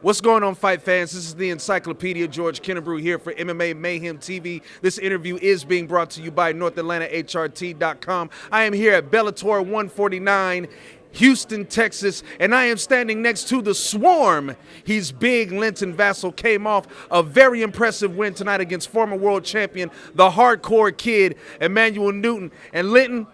What's going on, fight fans? This is the Encyclopedia George Kennebrew here for MMA Mayhem TV. This interview is being brought to you by NorthAtlantaHRT.com. I am here at Bellator 149, Houston, Texas, and I am standing next to the Swarm. He's big. Linton Vassell came off a very impressive win tonight against former world champion, the hardcore kid, Emanuel Newton. And Linton,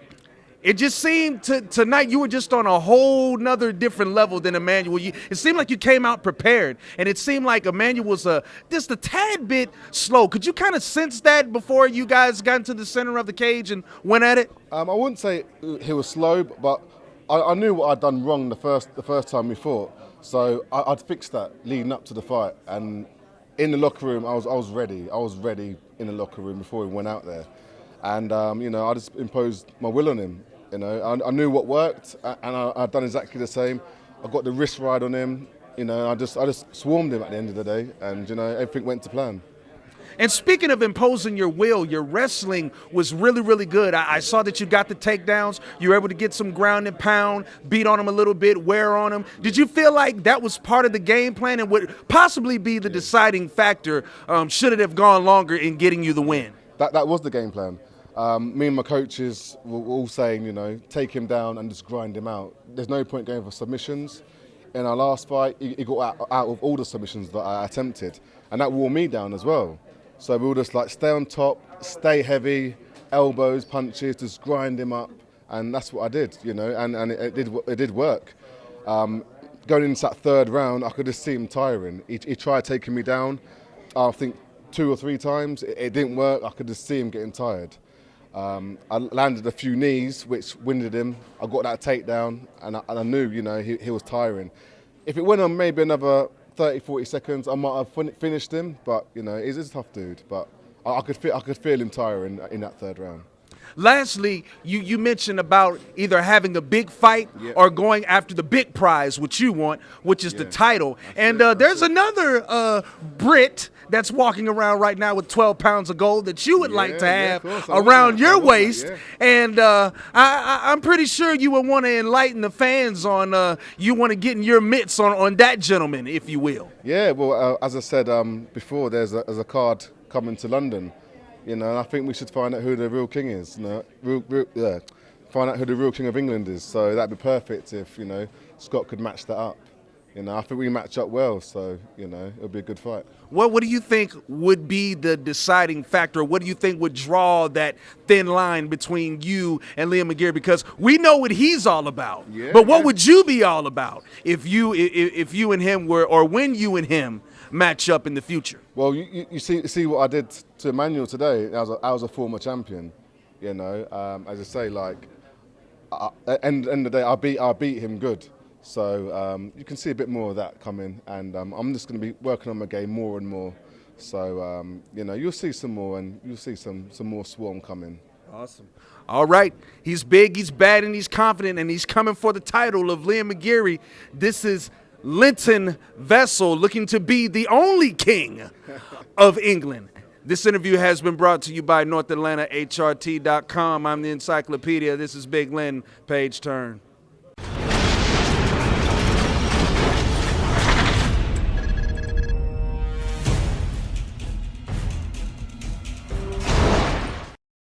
it just seemed tonight you were just on a whole nother different level than Emanuel. It seemed like you came out prepared, and it seemed like Emanuel was just a tad bit slow. Could you kind of sense that before you guys got into the center of the cage and went at it? I wouldn't say he was slow, but I knew what I'd done wrong the first time we fought. So I'd fixed that leading up to the fight. And in the locker room, I was ready. I was ready in the locker room before we went out there. And I just imposed my will on him. I knew what worked, and I'd done exactly the same. I got the wrist ride on him. I just swarmed him at the end of the day, and everything went to plan. And speaking of imposing your will, your wrestling was really, really good. I saw that you got the takedowns. You were able to get some ground and pound, beat on him a little bit, wear on him. Did you feel like that was part of the game plan and would possibly be the deciding factor should it have gone longer in getting you the win? That was the game plan. Me and my coaches were all saying, take him down and just grind him out. There's no point going for submissions. In our last fight, he got out of all the submissions that I attempted, and that wore me down as well. So we were just like, stay on top, stay heavy, elbows, punches, just grind him up, and that's what I did, and it did work. Going into that third round, I could just see him tiring. He tried taking me down, I think 2 or 3 times. It didn't work. I could just see him getting tired. I landed a few knees, which winded him. I got that takedown, and I knew, he was tiring. If it went on maybe another 30, 40 seconds, I might have finished him, but, he's a tough dude. But I could feel him tiring in that third round. Lastly, you mentioned about either having a big fight or going after the big prize, which you want, which is the title. And there's another Brit that's walking around right now with 12 pounds of gold that you would like to have around your waist. And I'm pretty sure you would want to enlighten the fans on you want to get in your mitts on that gentleman, if you will. Yeah, well, as I said before, there's a card coming to London. And I think we should find out who the real king is. Find out who the real king of England is. So that'd be perfect if Scott could match that up. I think we match up well, so it'll be a good fight. What do you think would be the deciding factor? What do you think would draw that thin line between you and Liam McGeary? Because we know what he's all about. But what would you be all about if you and him were, or when you and him match up in the future? Well, you see what I did to Emanuel today. I was a former champion. As I say, end of the day, I beat him good. So you can see a bit more of that coming, and I'm just going to be working on my game more and more. So you'll see some more, and you'll see some more Swarm coming. Awesome. All right, he's big, he's bad, and he's confident, and he's coming for the title of Liam McGeary. This is Linton Vassell, looking to be the only king of England. This interview has been brought to you by NorthAtlantaHRT.com. I'm the Encyclopedia. This is Big Lynn. Page turn.